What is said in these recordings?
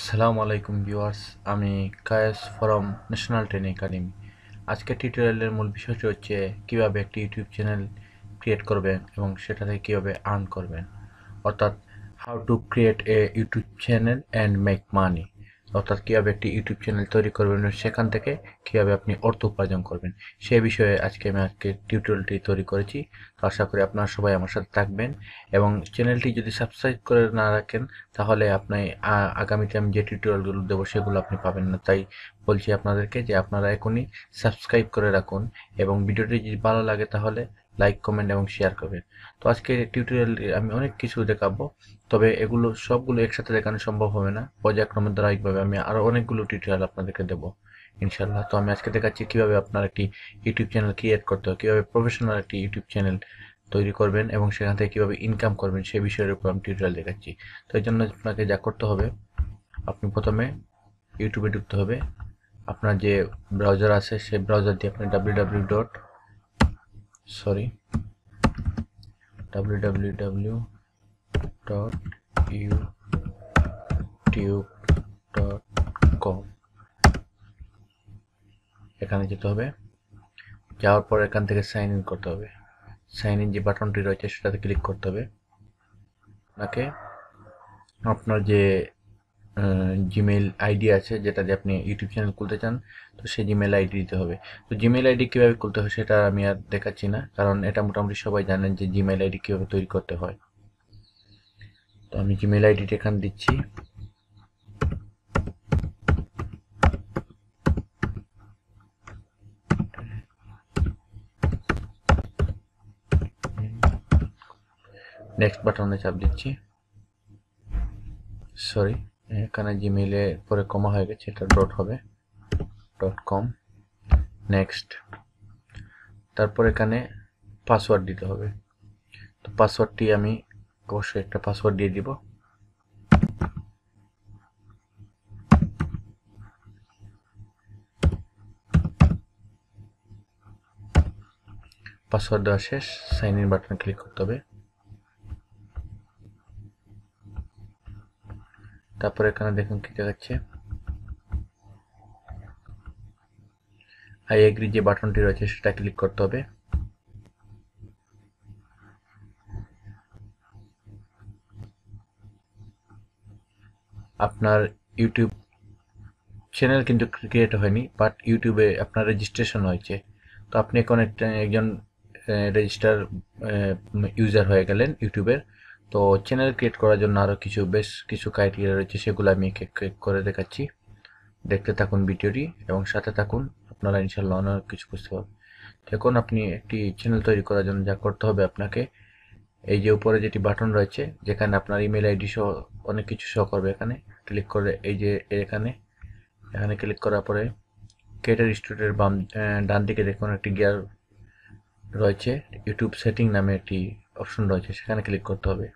আসসালামু আলাইকুম ভিউয়ার্স, আমি Kayes from National Training Academy. আজকের টিউটোরিয়ালের মূল বিষয়টি হচ্ছে কিভাবে একটি ইউটিউব চ্যানেল ক্রিয়েট করবেন এবং সেটা থেকে কীভাবে আর্ন করবেন, অর্থাৎ how to create a YouTube channel and make money, অর্থাৎ কীভাবে একটি ইউটিউব চ্যানেল তৈরি করবেন এবং সেখান থেকে কীভাবে আপনি অর্থ উপার্জন করবেন সে বিষয়ে আজকে টিউটোরিয়ালটি তৈরি করেছি। তো আশা করি আপনারা সবাই আমার সাথে থাকবেন এবং চ্যানেলটি যদি সাবস্ক্রাইব করে না রাখেন তাহলে আপনি আগামীতে আমি যে টিউটোরিয়ালগুলো দেবো সেগুলো আপনি পাবেন না। তাই বলছি আপনাদেরকে যে আপনারা এখনই সাবস্ক্রাইব করে রাখুন এবং ভিডিওটি যদি ভালো লাগে তাহলে লাইক, কমেন্ট এবং শেয়ার করবেন। তো আজকের টিউটোরিয়ালটি আমি অনেক কিছু দেখাবো, তবে এগুলো সবগুলো একসাথে দেখানো সম্ভব হবে না। পর্যায়ক্রমে ধারাবাহিকভাবে আমি আরও অনেকগুলো টিউটোরিয়াল আপনাদেরকে দেবো ইনশাল্লাহ। তো আমি আজকে দেখাচ্ছি কিভাবে আপনার একটি ইউটিউব চ্যানেল ক্রিয়েট করতে হয়, কীভাবে প্রফেশনাল একটি ইউটিউব চ্যানেল তৈরি করবেন এবং সেখান থেকে কীভাবে ইনকাম করবেন সে বিষয়ের উপর আমি টিউটোরিয়াল দেখাচ্ছি। তো এই জন্য আপনাকে যা করতে হবে, আপনি প্রথমে ইউটিউবে ঢুকতে হবে। আপনার যে ব্রাউজার আছে সেই ব্রাউজার দিয়ে আপনি www.youtube.com এখানে যেতে হবে। যাওয়ার পর এখান থেকে সাইন ইন করতে হবে। সাইন ইন যে বাটনটি রয়েছে সেটাতে ক্লিক করতে হবে। আপনাকে আপনার যে জিমেইল আইডি আছে যেটা দিয়ে আপনি ইউটিউব চ্যানেল খুলতে চান, তো সেই জিমেইল আইডি দিতে হবে। তো জিমেইল আইডি কীভাবে খুলতে হয় সেটা আমি আর দেখাচ্ছি না, কারণ এটা মোটামুটি সবাই জানেন যে জিমেইল আইডি কীভাবে তৈরি করতে হয়। তো আমি জিমেইল আইডিটা এখানে দিচ্ছি। নেক্সট বাটনে চাপ দিচ্ছি। সরি, এখানে জিমেইলে পরে কমা হয়ে গেছে, এটা ডট হবে, .com। নেক্সট, তারপর এখানে পাসওয়ার্ড দিতে হবে। তো পাসওয়ার্ডটি আমি অবশ্যই একটা পাসওয়ার্ড দিয়ে দিব। পাসওয়ার্ড দেওয়া শেষ, সাইন ইন বাটনে ক্লিক করতে হবে। তারপর এখানে দেখুন কি দেখাচ্ছে, আই এগ্রি যে বাটনটি রয়েছে সেটা ক্লিক করতে হবে। আপনার ইউটিউব চ্যানেল কিন্তু ক্রিয়েট হয়নি, বাট ইউটিউবে আপনার রেজিস্ট্রেশন হয়েছে। তো আপনি এখন একজন রেজিস্টার ইউজার হয়ে গেলেন ইউটিউবের। তো চ্যানেল ক্রিয়েট করার জন্য আরও বেশ কিছু ক্রাইটেরিয়া রয়েছে, সেগুলো আমি এক এক করে দেখাচ্ছি। দেখতে থাকুন ভিডিওটি এবং সাথে থাকুন, আপনারা ইনশাল্লাহ অনেক কিছু বুঝতে পারবেন। এখন আপনি একটি চ্যানেল তৈরি করার জন্য যা করতে হবে, আপনাকে এই যে উপরে যেটি বাটন রয়েছে যেখানে আপনার ইমেল আইডি সহ অনেক কিছু শো করবে, এখানে ক্লিক করে এই যে এখানে ক্লিক করার পরে ক্রিয়েটর স্টুডিওর ডান দিকে দেখুন একটি গিয়ার রয়েছে, ইউটিউব সেটিং নামে একটি অপশন রয়েছে, সেখানে ক্লিক করতে হবে।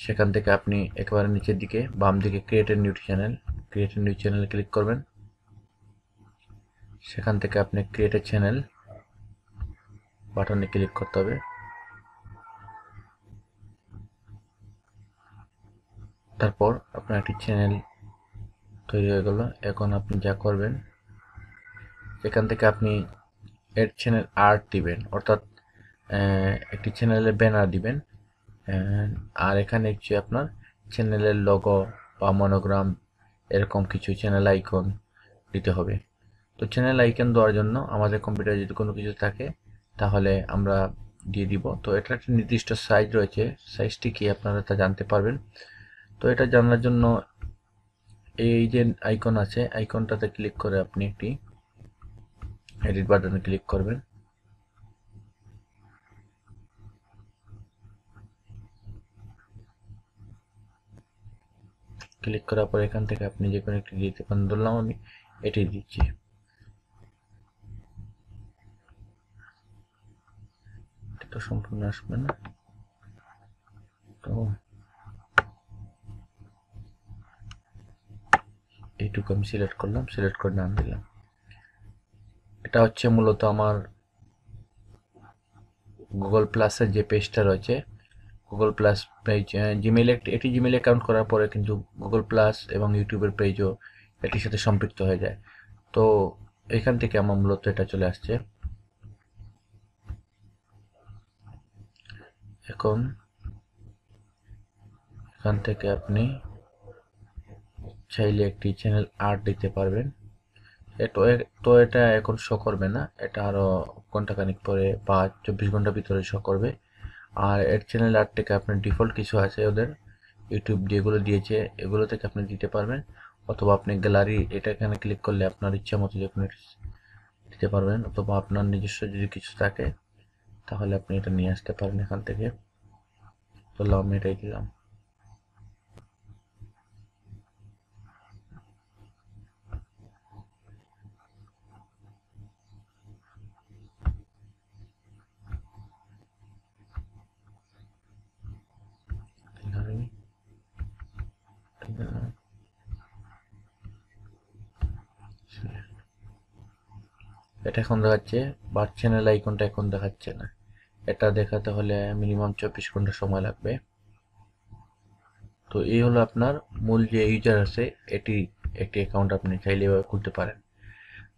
সেখান থেকে আপনি একেবারে নিচের দিকে বাম দিকে ক্রিয়েট এ নিউ চ্যানেলে ক্লিক করবেন। সেখান থেকে আপনি ক্রিয়েট এ চ্যানেল বাটনে ক্লিক করতে হবে। তারপর আপনার একটি চ্যানেল তৈরি হয়ে গেল। এখন আপনি যা করবেন, এখান থেকে আপনি এর চ্যানেল আর্ট দিবেন, অর্থাৎ একটি চ্যানেলের ব্যানার দিবেন। আর এখানে হচ্ছে আপনার চ্যানেলের লোগো বা মনোগ্রাম এরকম কিছু চ্যানেল আইকন দিতে হবে। তো চ্যানেল আইকন দেওয়ার জন্য আমাদের কম্পিউটারে যদি কোনো কিছু থাকে তাহলে আমরা দিয়ে দিব। তো এটা একটা নির্দিষ্ট সাইজ রয়েছে, সাইজটি কি আপনারা তা জানতে পারবেন। তো এটা জানার জন্য এই যে আইকন আছে, আইকনটাতে ক্লিক করে আপনি একটি এডিট বাটনে ক্লিক করবেন। ক্লিক করার পর এখান থেকে আপনি যে কোনো একটি দিতে পারেন, ধরলাম আমি এটি দিচ্ছি। তো সম্পূর্ণ আসবে না, তো এইটুকু আমি সিলেক্ট করলাম, সিলেক্ট করে নাম দিলাম। এটা হচ্ছে মূলত আমার গুগল প্লাসের যে পেজটা রয়েছে গুগল প্লাস পেজ, জিমেইলে এটি জিমেইল অ্যাকাউন্ট করার পরে কিন্তু গুগল প্লাস এবং ইউটিউবের পেজও এটির সাথে সম্পৃক্ত হয়ে যায়। তো এখান থেকে আমার মূলত এটা চলে আসছে। এখন এখান থেকে আপনি চাইলে একটি চ্যানেল আর্ট দিতে পারবেন। তো এটা এখন শো করবে না, এটা আরও ঘন্টাখানিক পরে বা 24 ঘন্টার ভিতরে শো করবে। আর এর চ্যানেল আর্ট থেকে আপনার ডিফল্ট কিছু আছে ওদের ইউটিউব যেগুলো দিয়েছে এগুলো থেকে আপনি দিতে পারবেন, অথবা আপনি গ্যালারি এটা এখানে ক্লিক করলে আপনার ইচ্ছা মতো যে কোনো দিতে পারবেন, অথবা আপনার নিজস্ব যদি কিছু থাকে তাহলে আপনি এটা নিয়ে আসতে পারেন এখান থেকে। তো আমি এটাই দিলাম। এটা এখন দেখাচ্ছে, বাট চ্যানেল আইকনটা এখন দেখাচ্ছে না। এটা দেখাতে হলে মিনিমাম 24 ঘন্টা সময় লাগবে। তো এই হলো আপনার মূল যে ইউজার আছে, এটি একটি অ্যাকাউন্ট আপনি চাইলে এভাবে খুলতে পারেন।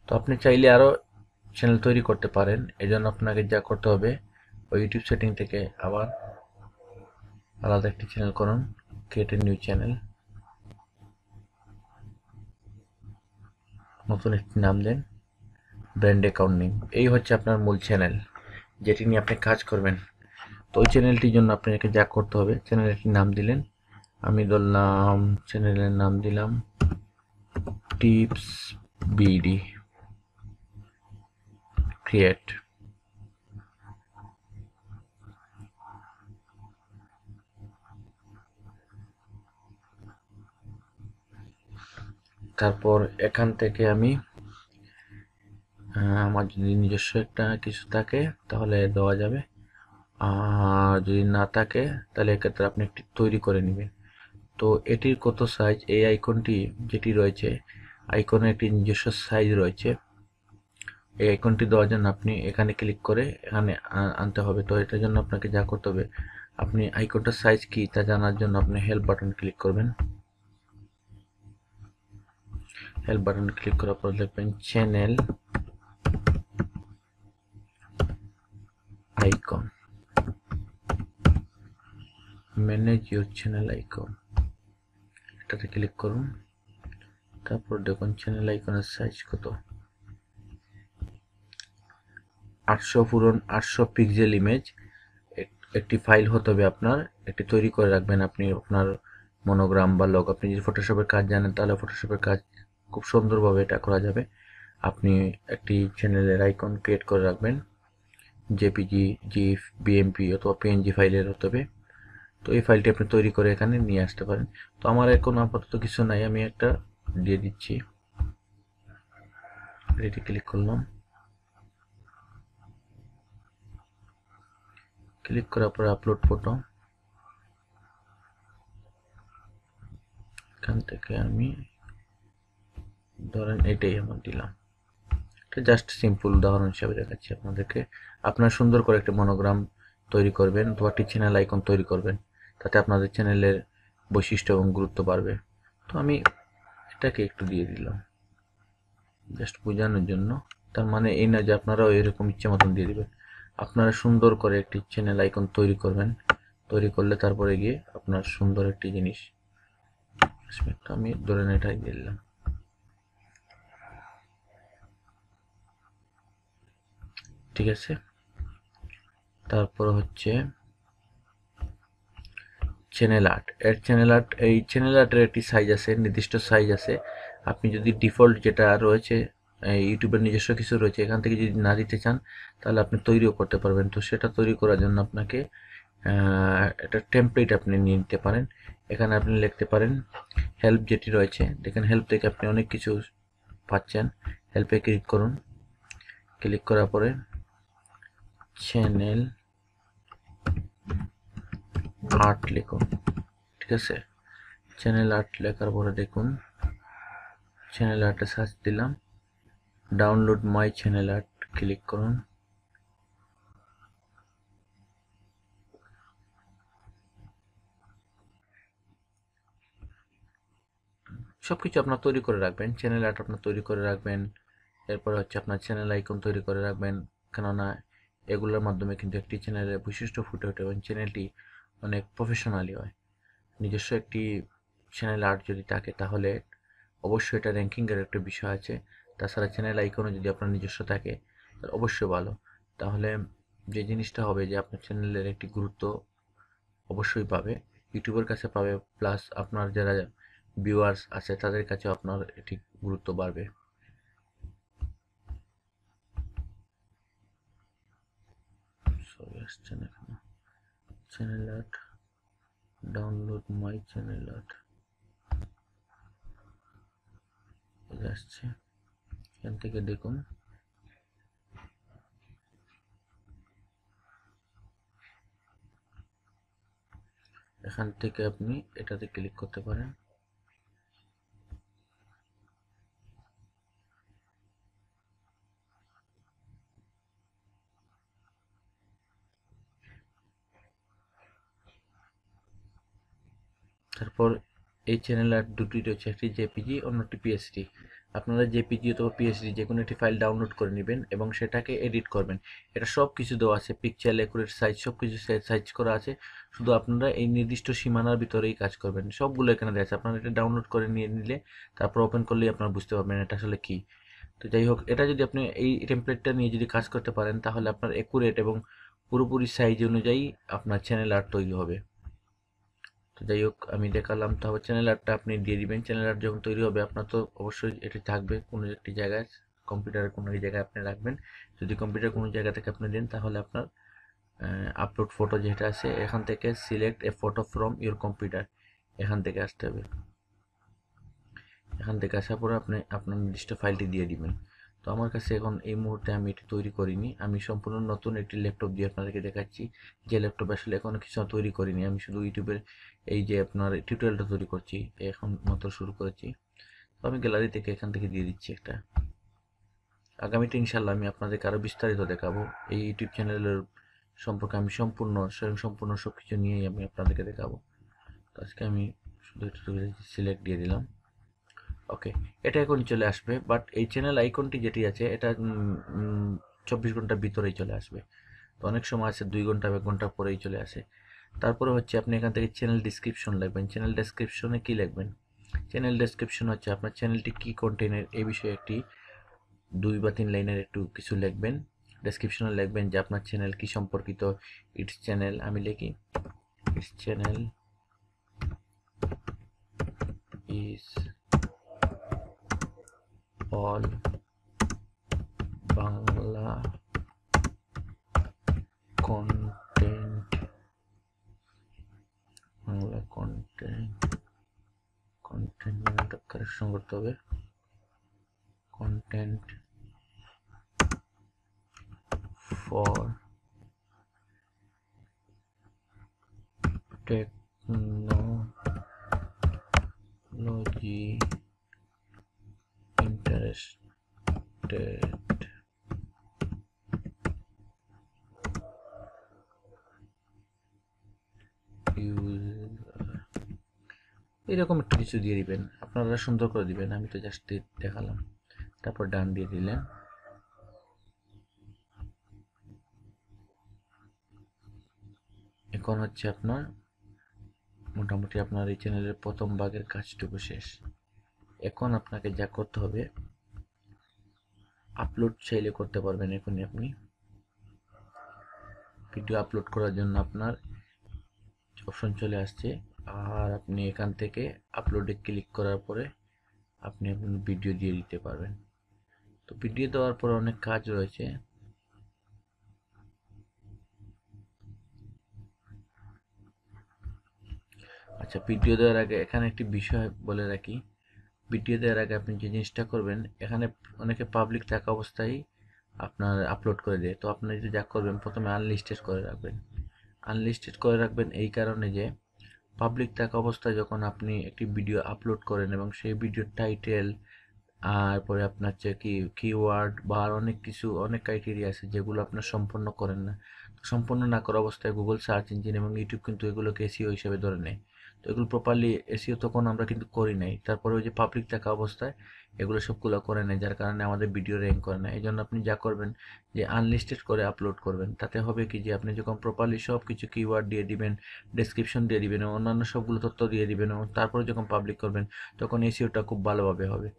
তো আপনি চাইলে আরও চ্যানেল তৈরি করতে পারেন। এজন্য আপনাকে যা করতে হবে, ওই ইউটিউব সেটিং থেকে আবার আলাদা একটি চ্যানেল করুন, ক্রিয়েট এ নিউ চ্যানেল, নতুন একটি নাম দেন, ব্র্যান্ড অ্যাকাউন্ট নেম। এই হচ্ছে আপনার মূল চ্যানেল যেটি নিয়ে আপনি কাজ করবেন। তো ওই চ্যানেলটির জন্য আপনাকে যা করতে হবে, চ্যানেলটির নাম দিলেন, আমি ধরলাম চ্যানেলের নাম দিলাম টিপস বিডি ক্রিয়েট। তারপর এখান থেকে আমি আমার যদি নিজস্ব একটা কিছু থাকে তাহলে দেওয়া যাবে, আর যদি না থাকে তাহলে এক্ষেত্রে আপনি একটি তৈরি করে নেবেন। তো এটির কত সাইজ, এই আইকনটি যেটি রয়েছে, আইকনের একটি নিজস্ব সাইজ রয়েছে। এই আইকনটি দেওয়ার জন্য আপনি এখানে ক্লিক করে এখানে আনতে হবে। তো এটার জন্য আপনাকে যা করতে হবে, আপনি আইকনটার সাইজ কি তা জানার জন্য আপনি হেল্প বাটন ক্লিক করবেন। হেল্প বাটন ক্লিক করার পর দেখবেন channel icon, manage your channel icon, এটাতে ক্লিক করুন। তারপর দেখুন চ্যানেল আইকনের সাইজ কত, 800 পূরণ 800 পিক্সেল ইমেজ একটি ফাইল হতে হবে আপনার, একটি তৈরি করে রাখবেন আপনি আপনার মনোগ্রাম বা লোগো। আপনি যদি ফটোশপের কাজ জানেন তাহলে ফটোশপের কাজ খুব সুন্দরভাবে এটা করা যাবে। আপনি একটি চ্যানেলের আইকন ক্রিয়েট করে রাখবেন, জেপিজি, জিএফ, বিএমপি অথবা পিএনজি ফাইলের হতে হবে। তো এই ফাইলটি আপনি তৈরি করে এখানে নিয়ে আসতে পারেন। তো আমার এখন আপাতত কিছু নাই, আমি একটা দিয়ে দিচ্ছি, এটি ক্লিক করলাম। ক্লিক করার পরে আপলোড ফটো, এখান থেকে আমি ধরেন এটাই আমার দিলাম। এটা জাস্ট সিম্পল উদাহরণ হিসাবে দেখাচ্ছি আপনাদেরকে। আপনার সুন্দর করে একটা মনোগ্রাম তৈরি করবেন অথবা একটি চ্যানেল আইকন তৈরি করবেন, তাতে আপনাদের চ্যানেলের বৈশিষ্ট্য এবং গুরুত্ব বাড়বে। তো আমি এটাকে একটু দিয়ে দিলাম জাস্ট বোঝানোর জন্য। তার মানে এই না যে আপনারাও এরকম ইচ্ছে মতন দিয়ে দিবেন। আপনারা সুন্দর করে একটি চ্যানেল আইকন তৈরি করবেন, তৈরি করলে তারপরে গিয়ে আপনার সুন্দর একটি জিনিস, আমি ধরেন এটাই দিয়ে দিলাম। ঠিক আছে, তারপর হচ্ছে চ্যানেল আর্ট। এই চ্যানেল আর্টের একটি সাইজ আছে, নির্দিষ্ট সাইজ আছে। আপনি যদি ডিফল্ট যেটা রয়েছে ইউটিউবের নিজস্ব কিছু রয়েছে, এখান থেকে যদি না দিতে চান তাহলে আপনি তৈরিও করতে পারবেন। তো সেটা তৈরি করার জন্য আপনাকে একটা টেমপ্লেট আপনি নিয়ে নিতে পারেন। এখানে আপনি লিখতে পারেন হেল্প যেটি রয়েছে, দেখেন হেল্প থেকে আপনি অনেক কিছু পাচ্ছেন। হেল্পে ক্লিক করুন, ক্লিক করার পরে চ্যানেল আর্ট লিখুন। ঠিক আছে, চ্যানেল আর্ট লেখার পরে দেখুন চ্যানেল আর্টে সার্চ দিলাম, download my channel art click করুন। সব কিছু আপনার তৈরি করে রাখবেন, চ্যানেল আর্ট আপনার তৈরি করে রাখবেন, এরপরে হচ্ছে আপনার চ্যানেল আইকন তৈরি করে রাখবেন, কেননা এগুলোর মাধ্যমে কিন্তু একটি চ্যানেলের বৈশিষ্ট্য ফুটে ওঠে এবং চ্যানেলটি অনেক প্রফেশনালি হয়। নিজস্ব একটি চ্যানেল আর্ট যদি থাকে তাহলে অবশ্যই এটা র্যাঙ্কিংয়ের একটা বিষয় আছে। তাছাড়া চ্যানেল আইকনও যদি আপনার নিজস্ব থাকে তাহলে অবশ্যই ভালো। তাহলে যে জিনিসটা হবে যে আপনার চ্যানেলের একটি গুরুত্ব অবশ্যই পাবে, ইউটিউবের কাছে পাবে, প্লাস আপনার যারা ভিউয়ার্স আছে তাদের কাছেও আপনার একটি গুরুত্ব বাড়বে। সরি আসছে না কেন? Channel art, download my channel art আসছে, এখান থেকে দেখুন। এখান থেকে আপনি এটাতে ক্লিক করতে পারেন। তারপর এই চ্যানেল আর্ট দুটি রয়েছে, একটি জেপিজি অন্যটি পিএসডি। আপনারা জেপিজি অথবা পিএসডি যে কোনো একটি ফাইল ডাউনলোড করে নেবেন এবং সেটাকে এডিট করবেন। এটা সব কিছু দেওয়া আছে, পিকচার, অ্যাকুরেট সাইজ, সব কিছু সাইজ করা আছে। শুধু আপনারা এই নির্দিষ্ট সীমানার ভিতরেই কাজ করবেন, সবগুলো এখানে দেওয়া আছে। আপনারা এটা ডাউনলোড করে নিয়ে নিলে তারপর ওপেন করলেই আপনারা বুঝতে পারবেন এটা আসলে কি। তো যাই হোক, এটা যদি আপনি এই টেমপ্লেটটা নিয়ে যদি কাজ করতে পারেন তাহলে আপনার অ্যাকুরেট এবং পুরোপুরি সাইজ অনুযায়ী আপনার চ্যানেল আর্ট তৈরি হবে। তো যাই হোক, আমি দেখালাম। তারপর চ্যানেল আর্টটা আপনি দিয়ে দিবেন। চ্যানেল আর্ট যখন তৈরি হবে আপনার তো অবশ্যই এটি থাকবে কোনো একটি জায়গায়, কম্পিউটারের কোনো এক জায়গায় আপনি রাখবেন। যদি কম্পিউটার কোনো জায়গা থেকে আপনি দেন তাহলে আপনার আপলোড ফটো যেটা আছে এখান থেকে select A photo from your computer, এখান থেকে আসতে হবে। এখান থেকে আসার পরে আপনি আপনার নির্দিষ্ট ফাইলটি দিয়ে দিবেন। তো আমার কাছে এখন এই মুহূর্তে আমি এটি তৈরি করিনি, আমি সম্পূর্ণ নতুন একটি ল্যাপটপ দিয়ে আপনাদেরকে দেখাচ্ছি। যে ল্যাপটপ আসলে এখনো কিছু তৈরি করিনি, আমি শুধু ইউটিউবের এই যে আপনার টিউটোরিয়ালটা তৈরি করছি, এখন মাত্র শুরু করেছি। তো আমি গ্যালারি থেকে এখান থেকে দিয়ে দিচ্ছি একটা। আগামীতে ইনশাল্লাহ আমি আপনাদেরকে আরও বিস্তারিত দেখাবো এই ইউটিউব চ্যানেলের সম্পর্কে। আমি সম্পূর্ণ সব কিছু নিয়েই আমি আপনাদেরকে দেখাবো। তো আজকে আমি শুধু একটু সিলেক্ট দিয়ে দিলাম। ওকে, এটা এখন চলে আসবে, বাট এই চ্যানেল আইকনটি যেটি আছে এটা 24 ঘন্টার ভিতরেই চলে আসবে। তো অনেক সময় আছে 2 ঘন্টা 1 ঘন্টা পরেই চলে আসে। তারপরে হচ্ছে আপনি এখান থেকে চ্যানেল ডিসক্রিপশন লিখবেন। চ্যানেল ডেসক্রিপশনে কি লিখবেন? চ্যানেল ডেসক্রিপশন হচ্ছে আপনার চ্যানেলটি কি কন্টেনের এই বিষয়ে একটি 2 বা 3 লাইনের একটু কিছু লিখবেন। ডেসক্রিপশনে লিখবেন যে আপনার চ্যানেল কি সম্পর্কিত। ইটস চ্যানেল, আমি লিখি it's channel is all Bangla content, Bangla content, content মানে কারেকশন করতে হবে, কন্টেন্ট ফর টেকনোলজি ইন্টারেস্টেড এরকম একটু কিছু দিয়ে দিবেন, আপনারা সুন্দর করে দিবেন, আমি তো জাস্ট দেখালাম। তারপর ডান দিয়ে দিলেন। এখন হচ্ছে আপনার মোটামুটি আপনার এই চ্যানেলের প্রথম ভাগের কাজটুকু শেষ। এখন আপনাকে যা করতে হবে, আপলোড চাইলে করতে পারবেন। এখনই আপনি ভিডিও আপলোড করার জন্য আপনার অপশন চলে আসছে, আর আপনি এখান থেকে আপলোডে ক্লিক করার পরে আপনি আপনার ভিডিও দিয়ে দিতে পারবেন। তো ভিডিও দেওয়ার পরে অনেক কাজ রয়েছে। আচ্ছা, ভিডিও দেওয়ার আগে এখানে একটি বিষয় বলে রাখি। ভিডিও দেওয়ার আগে আপনি যে জিনিসটা করবেন, এখানে অনেকে পাবলিক থাকা অবস্থায় আপনার আপলোড করে দেয়। তো আপনি যদি যা করবেন, প্রথমে আনলিস্টেড করে রাখবেন। আনলিস্টেড করে রাখবেন এই কারণে যে পাবলিক থাকা অবস্থায় যখন আপনি একটি ভিডিও আপলোড করেন এবং সেই ভিডিওর টাইটেল আর পরে আপনার হচ্ছে কি কিওয়ার্ড বা অনেক কিছু, অনেক ক্রাইটেরিয়া আছে যেগুলো আপনার সম্পন্ন করেন না। তো সম্পূর্ণ না করা অবস্থায় গুগল সার্চ ইঞ্জিন এবং ইউটিউব কিন্তু এগুলোকে এসইও হিসেবে ধরে নেয়। তো এগুলো প্রপারলি এসইও তখন আমরা কিন্তু করি নাই, তারপরে ওই যে পাবলিক থাকা অবস্থায় এগুলো সবগুলো করে নেয়, যার কারণে আমাদের ভিডিও র্যাঙ্ক করে না। এই জন্য আপনি যা করবেন যে আনলিস্টেড করে আপলোড করবেন, তাতে হবে কি যে আপনি যখন প্রপারলি সব কিছু কিওয়ার্ড দিয়ে দিবেন, ডেসক্রিপশন দিয়ে দিবেন, অন্যান্য সবগুলো তথ্য দিয়ে দিবেন এবং তারপরে যখন পাবলিক করবেন তখন এসইওটা খুব ভালোভাবে হবে।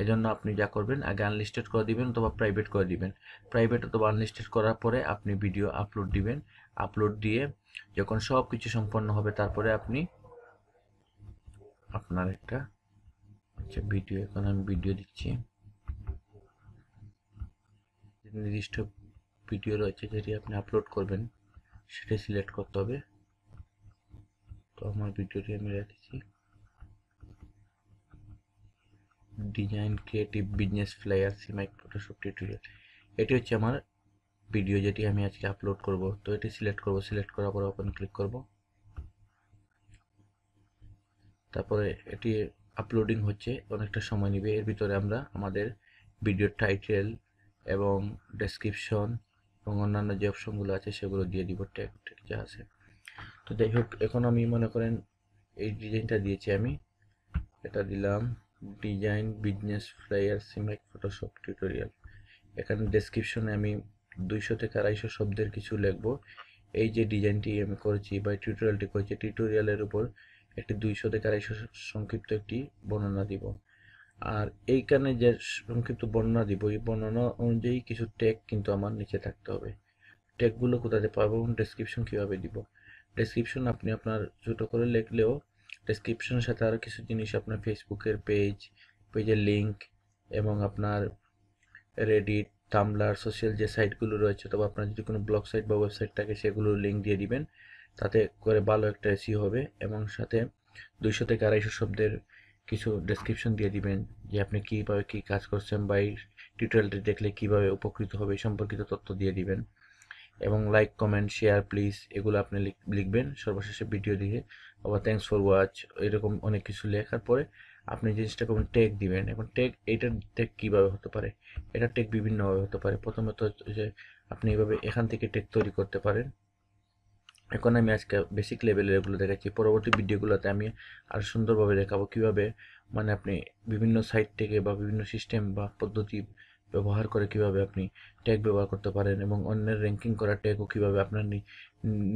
এজন্য আপনি যা করবেন আগে আনলিস্টেড করে দিবেন অথবা প্রাইভেট করে দিবেন। প্রাইভেট অথবা আনলিস্টেড করার পরে আপনি ভিডিও আপলোড দিবেন। আপলোড দিয়ে যখন সব কিছু সম্পন্ন হবে তারপরে আপনি আপনার একটা ভিডিও, এখন আমি ভিডিও দিচ্ছি, নির্দিষ্ট ভিডিও রয়েছে যেটি আপনি আপলোড করবেন সেটা সিলেক্ট করতে হবে। তো আমার ভিডিওটি আমি রেখেছি ডিজাইন ক্রিয়েটিভ বিজনেস ফ্লায়ার সিমাইক ফটোশপ টিউটোরিয়াল। এটি হচ্ছে আমার ভিডিও যেটি আমি আজকে আপলোড করব। তো এটি সিলেক্ট করব, সিলেক্ট করার পর ওপেন ক্লিক করব। তারপরে এটি আপলোডিং হচ্ছে, অনেকটা সময় নেবে। এর ভিতরে আমরা আমাদের ভিডিওর টাইটেল এবং ডেসক্রিপশন এবং অন্যান্য যে অপশনগুলো আছে সেগুলো দিয়ে দিব, ট্যাগ যা আছে। তো যাই হোক, এখন আমি মনে করেন এই ডিজাইনটা দিয়েছি, আমি এটা দিলাম ডিজাইন বিজনেস ফ্লায়ার সিমাইক ফটোশপ টিউটোরিয়াল। এখানে ডেসক্রিপশনে আমি 200 থেকে 250 শব্দের কিছু লিখবো। এই যে ডিজাইনটি আমি করেছি বা টিউটোরিয়ালটি করেছি, টিউটোরিয়ালের উপর একটি 200 থেকে 250 সংক্ষিপ্ত একটি বর্ণনা দিব। আর এইখানে যে সংক্ষিপ্ত বর্ণনা দিব, এই বর্ণনা অনুযায়ী কিছু ট্যাগ কিন্তু আমার নিচে থাকতে হবে। ট্যাগগুলো কোথাতে পাবো এবং ডেসক্রিপশন কীভাবে দিব। ডেসক্রিপশন আপনি আপনার ছোটো করে লিখলেও ডেসক্রিপশনের সাথে আরও কিছু জিনিস আপনার ফেসবুকের পেজের লিঙ্ক এবং আপনার রেডিট, টামব্লার, সোশ্যাল যে সাইটগুলো রয়েছে, তবে আপনার যদি কোনো ব্লগ সাইট বা ওয়েবসাইট থাকে সেগুলোর লিঙ্ক দিয়ে দিবেন, তাতে করে ভালো একটা এসইও হবে। এবং সাথে 200 থেকে 250 শব্দের কিছু ডেসক্রিপশন দিয়ে দিবেন যে আপনি কীভাবে কী কাজ করছেন বা এই টিউটোরিয়ালটি দেখলে কীভাবে উপকৃত হবে এই সম্পর্কিত তথ্য দিয়ে দিবেন। এবং লাইক, কমেন্ট, শেয়ার প্লিজ এগুলো আপনি লিখবেন সর্বশেষে ভিডিও দিয়ে। আবার থ্যাঙ্কস ফর ওয়াচ, এরকম অনেক কিছু লেখার পরে আপনি জিনিসটা কোনো ট্যাগ দিবেন। এখন ট্যাগ, এইটার ট্যাগ কীভাবে হতে পারে? এটার ট্যাগ বিভিন্নভাবে হতে পারে। প্রথমত যে আপনি এইভাবে এখান থেকে ট্যাগ তৈরি করতে পারেন। এখন আমি আজকে বেসিক লেভেলের এগুলো দেখাচ্ছি, পরবর্তী ভিডিওগুলোতে আমি আরও সুন্দরভাবে দেখাবো কীভাবে মানে আপনি বিভিন্ন সাইট থেকে বা বিভিন্ন সিস্টেম বা পদ্ধতি ব্যবহার করে কীভাবে আপনি ট্যাগ ব্যবহার করতে পারেন এবং অন্যের র্যাঙ্কিং করা ট্যাগও কীভাবে আপনার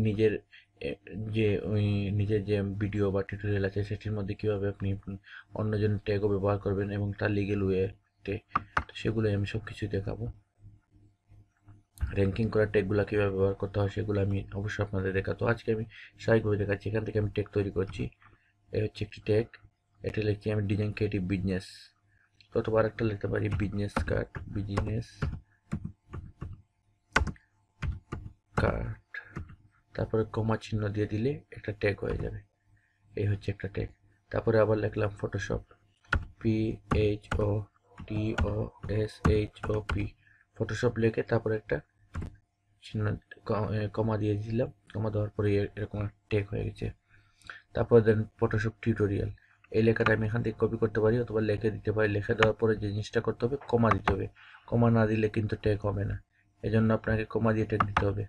নিজের নিজের যে ভিডিও বা টিউটোরিয়াল আছে সেটির মধ্যে কীভাবে আপনি অন্যজনের ট্যাগও ব্যবহার করবেন এবং তার লিগেল ওয়েতে, তো সেগুলোই আমি সব কিছুই দেখাবো। র্যাঙ্কিং করার ট্যাগগুলো কীভাবে ব্যবহার করতে হয় সেগুলো আমি অবশ্যই আপনাদের দেখাতো। আজকে আমি স্বাভাবিকভাবে দেখাচ্ছি। এখান থেকে আমি ট্যাগ তৈরি করছি। এই হচ্ছে একটি ট্যাগ, এটা লিখছি আমি ডিজাইন ক্রিয়েটিভ বিজনেস, অথবা আরেকটা লিখতে পারি বিজনেস কার্ড, তারপরে কমা চিহ্ন দিয়ে দিলে একটা ট্যাগ হয়ে যাবে। এই হচ্ছে একটা ট্যাগ। তারপরে আবার লিখলাম ফটোশপ, PHOTOSHOP, ফটোশপ লিখে তারপরে একটা চিহ্ন কমা দিয়ে দিলাম। কমা দেওয়ার পরে এরকম ট্যাগ হয়ে গেছে। তারপর দেন ফটোশপ টিউটোরিয়াল, এই লেখাটা আমি এখান থেকে কপি করতে পারি অথবা লিখে দিতে পারি। লিখে দেওয়ার পরে যে জিনিসটা করতে হবে, কমা দিতে হবে। কমা না দিলে কিন্তু ট্যাগ হবে না, এজন্য আপনাকে কমা দিয়ে ট্যাগ দিতে হবে।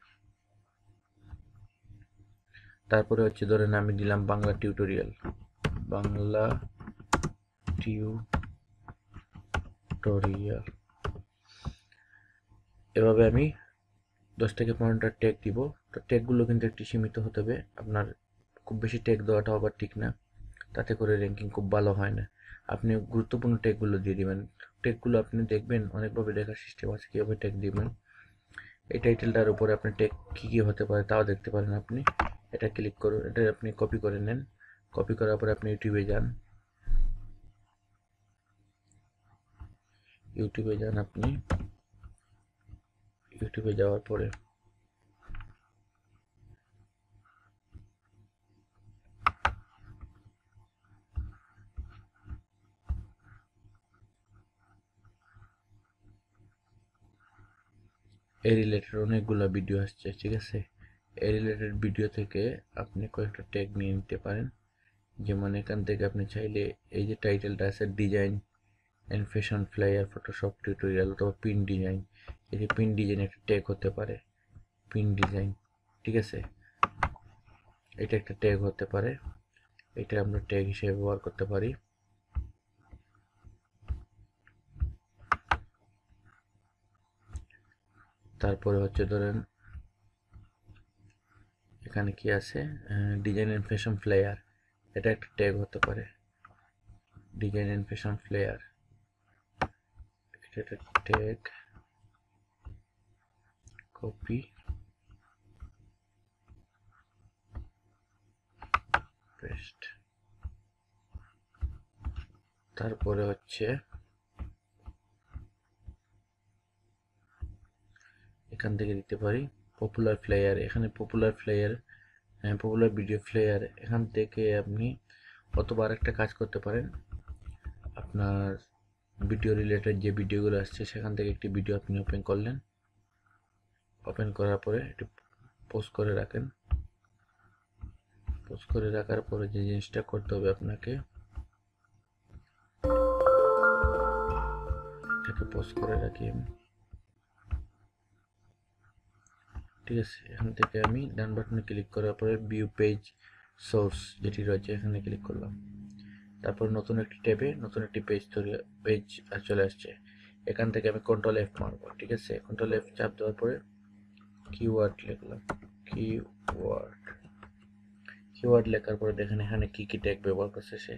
তারপরে হচ্ছে ধরেন আমি দিলাম বাংলা টিউটোরিয়াল, এভাবে আমি 10 থেকে 15টা ট্যাগ দিব। তো ট্যাগগুলো কিন্তু একটু সীমিত হতে হবে, আপনার খুব বেশি ট্যাগ দেওয়াটা আবার ঠিক না, তাতে করে র্যাঙ্কিং খুব ভালো হয় না। আপনি গুরুত্বপূর্ণ ট্যাগগুলো দিয়ে দিবেন। ট্যাগগুলো আপনি দেখবেন অনেকভাবে দেখার সিস্টেম আছে কীভাবে ট্যাগ দিবেন। এই টাইটেলটার উপরে আপনি ট্যাগ কী কী হতে পারে তাও দেখতে পারেন। আপনি এটা ক্লিক করুন, এটা আপনি কপি করে নেন। কপি করার পরে আপনি ইউটিউবে যান, আপনি ইউটিউবে যাওয়ার পরে এই রিলেটেড অনেকগুলো ভিডিও আসছে, ঠিক আছে? এই রিলেটেড ভিডিও থেকে আপনি কয়েকটা ট্যাগ নিয়ে নিতে পারেন। যেমন এখান থেকে আপনি চাইলে এই যে টাইটেলটা আছে design and fashion flyer Photoshop tutorial অথবা পিন ডিজাইন, এই যে পিন ডিজাইন একটা ট্যাগ হতে পারে, পিন ডিজাইন। ঠিক আছে, এটা একটা ট্যাগ হতে পারে, এটা আমরা ট্যাগ হিসেবে ব্যবহার করতে পারি। তারপরে হচ্ছে ধরেন এখানে কি আছে, ডিজাইন ইনফরমেশন ফ্লেয়ার, এটা একটা ট্যাগ হতে পারে। ডিজাইন ইনফরমেশন ফ্লেয়ার, এটা একটা ট্যাগ, কপি পেস্ট। তারপরে হচ্ছে এখান থেকে দিতে পারি পপুলার ফ্লেয়ার, এখানে popular flair, popular video flair, এখান থেকে আপনি অথবা আরেকটা কাজ করতে পারেন, আপনার ভিডিও রিলেটেড যে ভিডিওগুলো আসছে সেখান থেকে একটি ভিডিও আপনি ওপেন করলেন, ওপেন করার পরে একটু পোস্ট করে রাখেন। পোস্ট করে রাখার পরে যে জিনিসটা করতে হবে আপনাকে, এটাকে পোস্ট করে রাখি আমি, ঠিক আছে। এখান থেকে আমি ডান বাটনে ক্লিক করার পরে ভিউ পেজ সোর্স যেটি রয়েছে এখানে ক্লিক করলাম। তারপর নতুন একটি ট্যাবে নতুন একটি পেজ চলে আসছে। এখান থেকে আমি কন্ট্রোল এফ মারবো, ঠিক আছে। কন্ট্রোল এফ চাপ দেওয়ার পরে কিওয়ার্ড লিখলাম, কিওয়ার্ড লেখার পরে দেখেন এখানে কি কি ট্যাগ ব্যবহার করছে সে,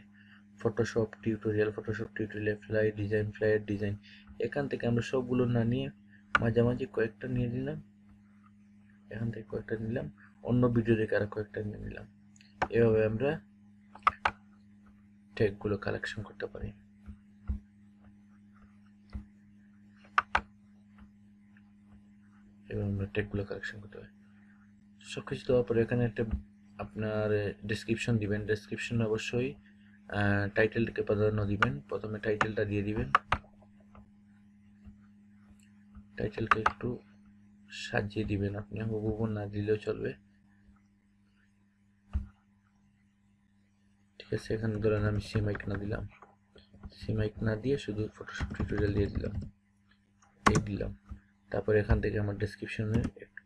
ফটোশপ টিউটোরিয়াল, ফ্লাই ডিজাইন। এখান থেকে আমরা সবগুলো না নিয়ে মাঝামাঝি কয়েকটা নিয়ে নিলাম, এখান থেকে কয়েকটা নিলাম, অন্য ভিডিও দেখে আরো কয়েকটা নিয়ে নিলাম। এভাবে আমরা ট্যাগগুলো কালেকশন করতে পারি। এবার আমরা ট্যাগগুলো কালেকশন করতে পারি। সবকিছু দেওয়ার পরে এখানে একটা আপনার ডেসক্রিপশন দিবেন। ডেসক্রিপশন অবশ্যই টাইটেলকে প্রাধান্য দিবেন। প্রথমে টাইটেলটা দিয়ে দিবেন, টাইটেলকে একটু সাজিয়ে দিবেন, আপনি হুবহু না দিলেও চলবে, ঠিক আছে। এখানে ধরেন আমি সিমাইক না দিলাম, সিমাইক না দিয়ে শুধু ফটোশপ টিউটোরিয়াল দিয়ে দিলাম, এই দিলাম। তারপর এখান থেকে আমার ডেসক্রিপশনে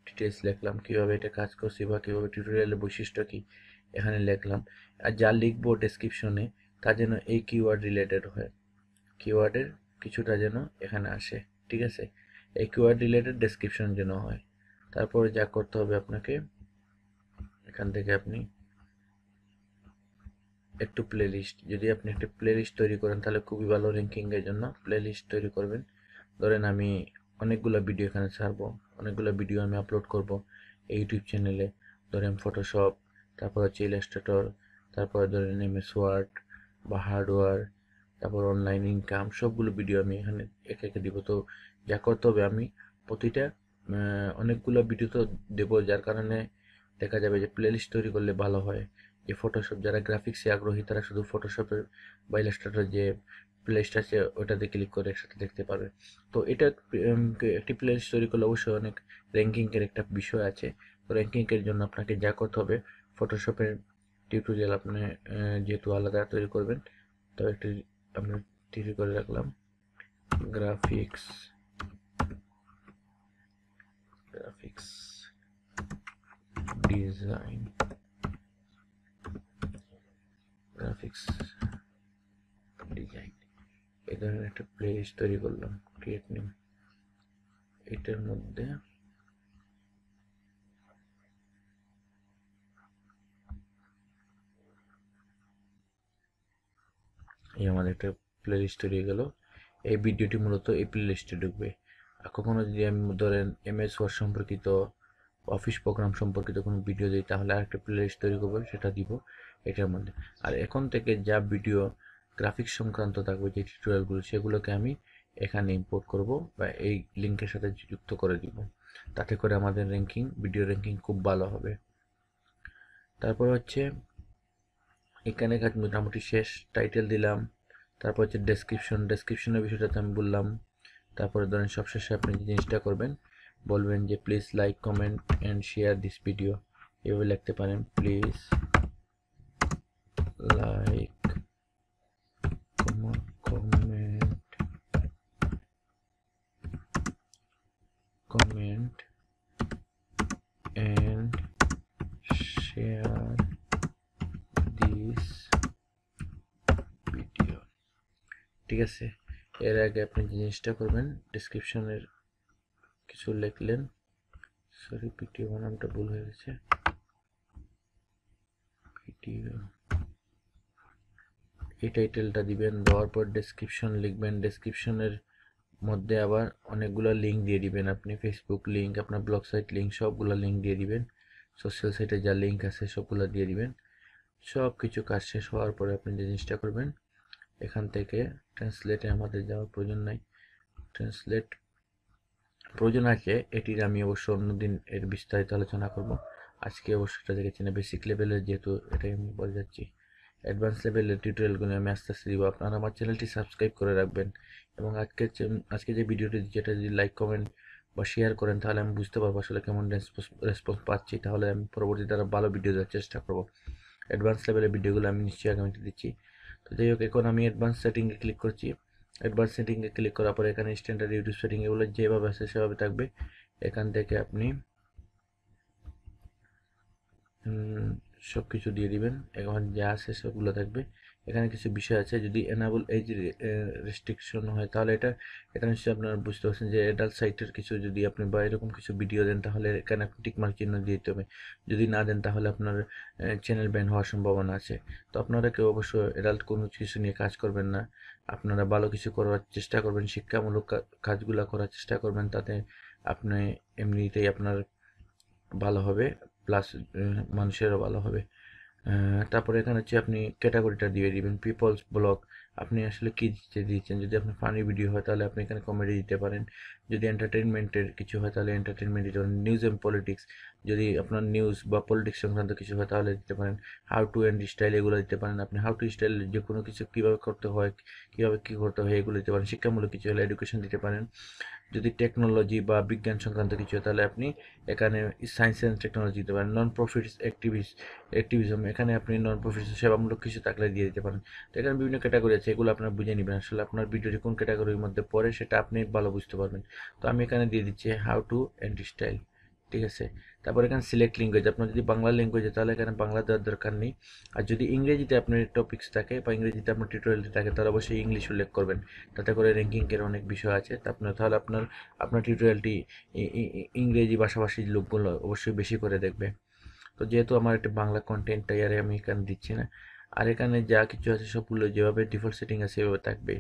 ডিটেলস লিখলাম, কিভাবে এটা কাজ করছি বা কিভাবে টিউটোরিয়ালের বৈশিষ্ট্য কি এখানে লিখলাম। আর যা লিখবো ডেসক্রিপশনে তা যেন এই কিওয়ার্ড রিলেটেড হয়, কিওয়ার্ডের কিছুটা যেন এখানে আসে, ঠিক আছে। এই কিওয়ার্ড রিলেটেড ডেসক্রিপশন যেন হয়। তারপরে যা করতে হবে আপনাকে, এখান থেকে আপনি একটু প্লেলিস্ট, যদি আপনি একটা প্লেলিস্ট তৈরি করেন তাহলে খুবই ভালো, র্যাঙ্কিংয়ের জন্য প্লেলিস্ট তৈরি করবেন। ধরেন আমি অনেকগুলো ভিডিও এখানে ছাড়বো, অনেকগুলো ভিডিও আমি আপলোড করব এই ইউটিউব চ্যানেলে। ধরেন ফটোশপ, তারপর হচ্ছে ইলাস্ট্রেটর, তারপরে ধরেন এমএস ওয়ার্ড বা হার্ডওয়্যার, তারপর অনলাইন ইনকাম, সবগুলো ভিডিও আমি এখানে একে একে দিব। তো যা করতে হবে, আমি প্রতিটা অনেকগুলো ভিডিও তো দেবো, যার কারণে দেখা যাবে যে প্লেলিস্ট তৈরি করলে ভালো হয়। যে ফটোশপ, যারা গ্রাফিক্সে আগ্রহী তারা শুধু ফটোশপের বা ইলাস্ট্রেটর যে প্লেলিস্ট আছে ওটাতে ক্লিক করে একসাথে দেখতে পারবে। তো এটা একটি প্লেলিস্ট তৈরি করলে অবশ্যই অনেক র্যাঙ্কিংয়ের একটা বিষয় আছে। তো র্যাঙ্কিংয়ের জন্য আপনাকে যা করতে হবে, ফটোশপের টিউটোরিয়াল আপনি যেহেতু আলাদা তৈরি করবেন, তো একটি আমরা তৈরি করে রাখলাম, গ্রাফিক্স ডিজাইন, গ্রাফিক্স ডিজাইন, এই ধরনের একটা প্লেলিস্ট তৈরি করলাম, ক্রিয়েট নিউ। এটার মধ্যে এই আমাদের একটা প্লেলিস্ট তৈরি হয়ে গেল। এই ভিডিওটি মূলত এই প্লেলিস্টে ঢুকবে। আর কখনো যদি আমি ধরেন এমএস ওয়ার্ড সম্পর্কিত, অফিস প্রোগ্রাম সম্পর্কিত কোনো ভিডিও দিই, তাহলে আরেকটা প্লেলিস্ট তৈরি করবো, সেটা দিব এটার মধ্যে। আর এখন থেকে যা ভিডিও গ্রাফিক্স সংক্রান্ত থাকবে, যে টিউটোরিয়ালগুলো, সেগুলোকে আমি এখানে ইম্পোর্ট করব বা এই লিঙ্কের সাথে যুক্ত করে দিব। তাতে করে আমাদের র্যাঙ্কিং, ভিডিও র্যাঙ্কিং খুব ভালো হবে। তারপর হচ্ছে এখানে কাজ মোটামুটি শেষ, টাইটেল দিলাম, তারপর হচ্ছে ডেসক্রিপশনের বিষয়টাতে আমি বললাম। তারপরে ধরেন সবশেষে আপনি যে জিনিসটা করবেন, বলবেন যে please like comment and share this video, এভাবে লিখতে পারেন, please like comment and this video, ঠিক আছে। এর আগে আপনি যে জিনিসটা করবেন, ডেসক্রিপশনের কিছু লিখলেন, সরি ভিডিও নামটা ভুল হয়ে গেছে, ভিডিও এই টাইটেলটা দিবেন। দেওয়ার পর ডেসক্রিপশন লিখবেন। ডেসক্রিপশনের মধ্যে আবার অনেকগুলো লিঙ্ক দিয়ে দিবেন আপনি, ফেসবুক লিঙ্ক, আপনার ব্লগ সাইট লিঙ্ক, সবগুলো লিঙ্ক দিয়ে দিবেন। সোশ্যাল সাইটে যা লিঙ্ক আছে সবগুলো দিয়ে দিবেন। সব কিছু কাজ শেষ হওয়ার পরে আপনি যে জিনিসটা করবেন, এখান থেকে ট্রান্সলেটে আমাদের যাওয়ার প্রয়োজন নাই, ট্রান্সলেট প্রয়োজন আছে, এটির আমি অবশ্য অন্যদিন এর বিস্তারিত আলোচনা করব। আজকে অবশ্য এটা দেখেছি না, বেসিক লেভেলের যেহেতু এটাই আমি বলে যাচ্ছি। অ্যাডভান্স লেভেলের টিউটোরিয়ালগুলো আমি আস্তে আস্তে দিব। আপনারা আমার চ্যানেলটি সাবস্ক্রাইব করে রাখবেন এবং আজকে যে ভিডিওটি যেটা যদি লাইক কমেন্ট বা শেয়ার করেন, তাহলে আমি বুঝতে পারবো আসলে কেমন রেসপন্স পাচ্ছি, তাহলে আমি পরবর্তীতে আরও ভালো ভিডিও দেওয়ার চেষ্টা করবো। অ্যাডভান্স লেভেলের ভিডিওগুলো আমি নিশ্চয়ই আগামীতে দিচ্ছি। তো যাই হোক, এখন আমি অ্যাডভান্স সেটিংয়ে ক্লিক করছি। অ্যাডভান্স সেটিংয়ে ক্লিক করার পরে এখানে স্ট্যান্ডার্ড ইউটিউব সেটিং এগুলো যেভাবে আছে সেভাবে থাকবে। এখান থেকে আপনি সব কিছু দিয়ে দিবেন, এখন যা আছে সবগুলো থাকবে। এখানে কিছু বিষয় আছে, যদি এনাবল এজ রেস্ট্রিকশন হয় তাহলে এটা নিশ্চয়ই আপনারা বুঝতে পারছেন যে অ্যাডাল্ট সাইটের কিছু যদি আপনি বা এরকম কিছু ভিডিও দেন, তাহলে এখানে আপনি টিকমার্ক চিহ্ন দিয়ে দিতে হবে। যদি না দেন তাহলে আপনার চ্যানেল ব্যান হওয়ার সম্ভাবনা আছে। তো আপনারা কেউ অবশ্য অ্যাডাল্ট কোনো কিছু নিয়ে কাজ করবেন না, আপনারা ভালো কিছু করার চেষ্টা করবেন, শিক্ষামূলক কাজগুলো করার চেষ্টা করবেন, তাতে আপনি এমনিতেই আপনার ভালো হবে, প্লাস মানুষেরও ভালো হবে। তারপরে এখানে হচ্ছে আপনি ক্যাটাগরিটা দিয়ে দিবেন, পিপলস ব্লগ, আপনি আসলে কী দিচ্ছেন। যদি আপনার ফানি ভিডিও হয় তাহলে আপনি এখানে কমেডি দিতে পারেন, যদি এন্টারটেনমেন্টের কিছু হয় তাহলে এন্টারটেনমেন্ট দিতে পারেন, নিউজ অ্যান্ড পলিটিক্স, যদি আপনার নিউজ বা পলিটিক্স সংক্রান্ত কিছু হয় তাহলে দিতে পারেন, হাউ টু অ্যান্ড স্টাইল এগুলো দিতে পারেন। আপনি হাউ টু স্টাইল যে কোনো কিছু কীভাবে করতে হয়, কীভাবে কী করতে হয় এগুলো দিতে পারেন। শিক্ষামূলক কিছু হলে এডুকেশন দিতে পারেন। যদি টেকনোলজি বা বিজ্ঞান সংক্রান্ত কিছু হয় তাহলে আপনি এখানে সায়েন্স অ্যান্ড টেকনোলজি দিতে পারেন। নন প্রফিটস অ্যাক্টিভিজম, এখানে আপনি নন প্রফিট সেবামূলক কিছু থাকলে দিয়ে দিতে পারেন। তো এখানে বিভিন্ন ক্যাটাগরি আছে, এগুলো আপনার বুঝে নেবেন আসলে আপনার ভিডিওটি কোন ক্যাটাগরির মধ্যে পড়ে, সেটা আপনি ভালো বুঝতে পারবেন। তো আমি এখানে দিয়ে দিচ্ছি হাউ টু অ্যান্ড স্টাইল, ঠিক আছে। তারপর এখানে সিলেক্ট ল্যাঙ্গুয়েজ, আপনার যদি বাংলা ল্যাঙ্গুয়েজ তাহলে এখানে বাংলা দেওয়ার দরকার নেই। আর যদি ইংরেজিতে আপনার টপিক্স থাকে বা ইংরেজিতে আপনার টিউটোরিয়ালটি থাকে তাহলে অবশ্যই ইংলিশ উল্লেখ করবেন, তাতে করে র্যাঙ্কিংয়ের অনেক বিষয় আছে। তাহলে আপনার টিউটোরিয়ালটি ইংরেজি ভাষাভাষীর লোকগুলো অবশ্যই বেশি করে দেখবে। তো যেহেতু আমার একটা বাংলা কন্টেন্ট, তাই আর আমি এখানে দিচ্ছি না। আর এখানে যা কিছু আছে সবগুলো যেভাবে ডিফল্ট সেটিং আছে সেভাবে থাকবে।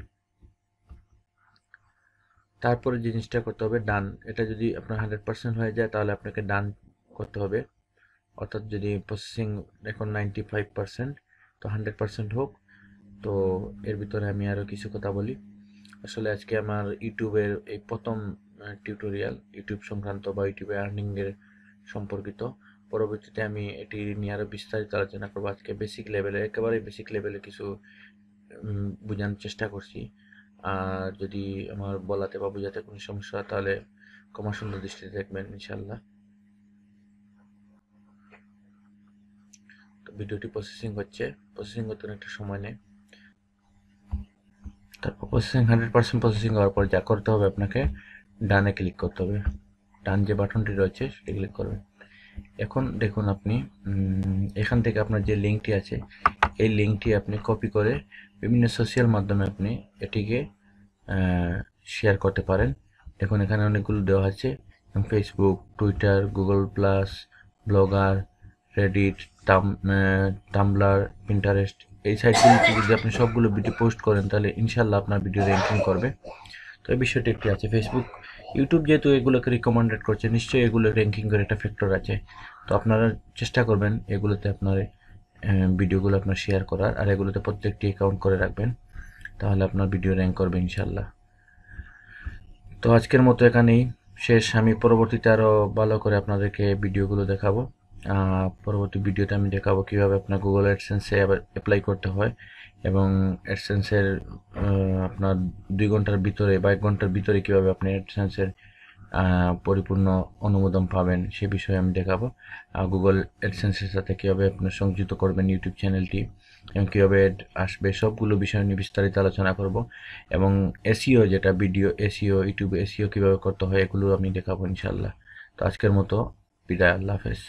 তারপরে জিনিসটা করতে হবে ডান, এটা যদি আপনার 100% হয়ে যায় তাহলে আপনাকে ডান করতে হবে। অর্থাৎ যদি প্রসেসিং এখন 95%, তো 100% হোক। তো এর ভিতরে আমি আরও কিছু কথা বলি। আসলে আজকে আমার ইউটিউবের এই প্রথম টিউটোরিয়াল, ইউটিউব সংক্রান্ত বা ইউটিউবে আর্নিংয়ের সম্পর্কিত। পরবর্তীতে আমি এটি নিয়ে আরও বিস্তারিত আলোচনা করবো। আজকে বেসিক লেভেলে, একেবারে বেসিক লেভেলে কিছু বোঝানোর চেষ্টা করছি। আর যদি আমার বলাতে বা বোঝাতে কোনো সমস্যা হয় তাহলে ক্ষমা সুন্দর দৃষ্টিতে দেখবেন ইনশাল্লাহ। তো ভিডিওটি প্রসেসিং করতে অনেকটা সময় নেয়। তারপর 100% প্রসেসিং হওয়ার পর যা করতে হবে, আপনাকে ডানে ক্লিক করতে হবে, ডান যে বাটনটি রয়েছে সেটি ক্লিক করবেন। এখন দেখুন আপনি এখান থেকে আপনার যে লিঙ্কটি আছে এই লিঙ্কটি আপনি কপি করে বিভিন্ন সোশ্যাল মাধ্যমে আপনি এটিকে শেয়ার করতে পারেন। দেখুন এখানে অনেকগুলো দেওয়া আছে, Facebook, Twitter, Google Plus, Blogger, Reddit, Tumblr, Pinterest, এই সাইটগুলিতে যদি আপনি সবগুলো ভিডিও পোস্ট করেন তাহলে ইনশাল্লাহ আপনার ভিডিও র্যাঙ্কিং করবে। তো এই বিষয়টি একটি আছে। ফেসবুক, ইউটিউব যেহেতু এগুলোকে রিকমেন্ডেড করছে, নিশ্চয়ই এগুলো র্যাঙ্কিং করে একটা ফ্যাক্টর আছে। তো আপনারা চেষ্টা করবেন এগুলোতে আপনার ভিডিওগুলো আপনার শেয়ার করার, আর এগুলোতে প্রত্যেকটি অ্যাকাউন্ট করে রাখবেন, তাহলে আপনার ভিডিও র্যাঙ্ক করবে ইনশাল্লাহ। তো আজকের মতো এখানেই শেষ। আমি পরবর্তীতে আরও ভালো করে আপনাদেরকে ভিডিওগুলো দেখাবো। পরবর্তী ভিডিওতে আমি দেখাবো কীভাবে আপনার গুগল অ্যাডসেন্সে আবার অ্যাপ্লাই করতে হয় এবং অ্যাডসেন্সের আপনার 2 ঘন্টার ভিতরে বা 1 ঘন্টার ভিতরে কীভাবে আপনি অ্যাডসেন্সের পরিপূর্ণ অনুমোদন পাবেন সে বিষয়ে আমি দেখাবো। গুগল অ্যাডসেন্সের সাথে কীভাবে আপনার সংযুক্ত করবেন ইউটিউব চ্যানেলটি এবং কীভাবে অ্যাড আসবে, সবগুলো বিষয় নিয়ে বিস্তারিত আলোচনা করব। এবং এসইও, যেটা ভিডিও এসইও, ইউটিউবে এসইও কীভাবে করতে হয় এগুলো আমি দেখাবো ইনশাল্লাহ। তো আজকের মতো বিদায়, আল্লাহ হাফেজ।